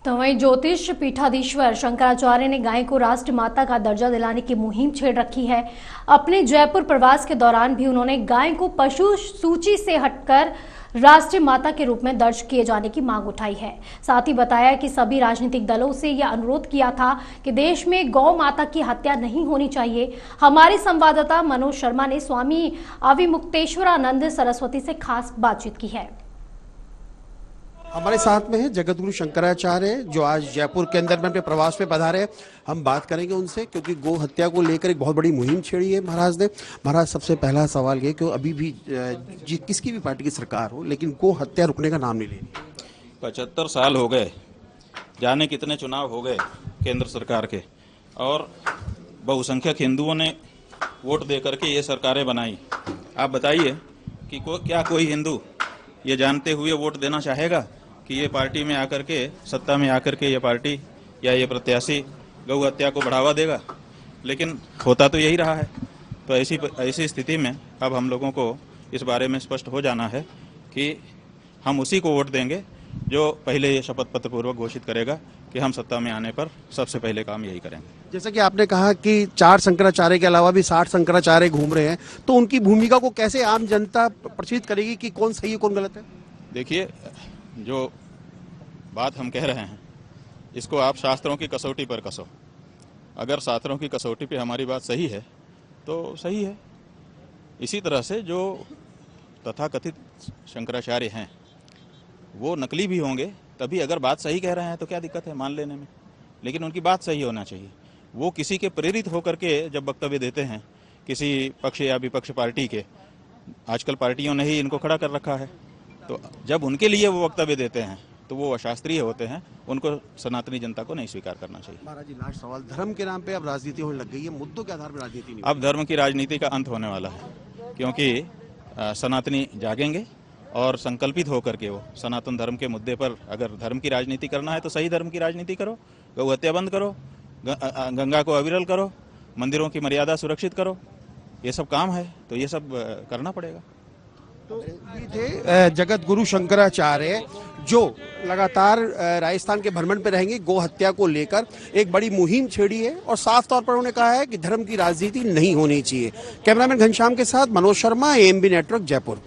तो वहीं ज्योतिष पीठाधीश्वर शंकराचार्य ने गाय को राष्ट्र माता का दर्जा दिलाने की मुहिम छेड़ रखी है। अपने जयपुर प्रवास के दौरान भी उन्होंने गाय को पशु सूची से हटकर राष्ट्रीय माता के रूप में दर्ज किए जाने की मांग उठाई है। साथ ही बताया कि सभी राजनीतिक दलों से यह अनुरोध किया था कि देश में गौ माता की हत्या नहीं होनी चाहिए। हमारे संवाददाता मनोज शर्मा ने स्वामी अविमुक्तेश्वरानंद सरस्वती से खास बातचीत की है। हमारे साथ में है जगतगुरु शंकराचार्य जो आज जयपुर के अंदर में अपने प्रवास पे पधारे हैं। हम बात करेंगे उनसे क्योंकि गौ हत्या को लेकर एक बहुत बड़ी मुहिम छेड़ी है महाराज ने। महाराज, सबसे पहला सवाल ये कि अभी भी किसकी भी पार्टी की सरकार हो लेकिन गौ हत्या रुकने का नाम नहीं ले रही। 75 साल हो गए, जाने कितने चुनाव हो गए केंद्र सरकार के, और बहुसंख्यक हिंदुओं ने वोट दे करके ये सरकारें बनाई। आप बताइए कि क्या कोई हिंदू ये जानते हुए वोट देना चाहेगा कि ये पार्टी में आकर के, सत्ता में आकर के ये पार्टी या ये प्रत्याशी गौ हत्या को बढ़ावा देगा? लेकिन होता तो यही रहा है। तो ऐसी स्थिति में अब हम लोगों को इस बारे में स्पष्ट हो जाना है कि हम उसी को वोट देंगे जो पहले ये शपथ पत्र पूर्वक घोषित करेगा कि हम सत्ता में आने पर सबसे पहले काम यही करेंगे। जैसा कि आपने कहा कि 4 शंकराचार्य के अलावा भी 60 शंकराचार्य घूम रहे हैं, तो उनकी भूमिका को कैसे आम जनता प्रचित करेगी कि कौन सही है कौन गलत है? देखिए, जो बात हम कह रहे हैं इसको आप शास्त्रों की कसौटी पर कसो। अगर शास्त्रों की कसौटी पे हमारी बात सही है तो सही है। इसी तरह से जो तथाकथित शंकराचार्य हैं वो नकली भी होंगे, तभी अगर बात सही कह रहे हैं तो क्या दिक्कत है मान लेने में, लेकिन उनकी बात सही होना चाहिए। वो किसी के प्रेरित होकर के जब वक्तव्य देते हैं किसी पक्ष या विपक्ष पार्टी के, आजकल पार्टियों ने ही इनको खड़ा कर रखा है, तो जब उनके लिए वो वक्तव्य देते हैं तो वो अशास्त्रीय होते हैं। उनको सनातनी जनता को नहीं स्वीकार करना चाहिए। महाराज जी, लास्ट सवाल, धर्म के नाम पे अब राजनीति होने लग गई है, मुद्दों के आधार पर राजनीति नहीं। अब धर्म की राजनीति का अंत होने वाला है, क्योंकि सनातनी जागेंगे और संकल्पित होकर के वो सनातन धर्म के मुद्दे पर अगर धर्म की राजनीति करना है तो सही धर्म की राजनीति करो, गौ हत्या बंद करो, गंगा को अविरल करो, मंदिरों की मर्यादा सुरक्षित करो। ये सब काम है तो ये सब करना पड़ेगा। तो ये थे जगत गुरु शंकराचार्य जो लगातार राजस्थान के भ्रमण पे रहेंगे। गौ हत्या को लेकर एक बड़ी मुहिम छेड़ी है और साफ तौर पर उन्होंने कहा है कि धर्म की राजनीति नहीं होनी चाहिए। कैमरामैन घनश्याम के साथ मनोज शर्मा, AMB नेटवर्क, जयपुर।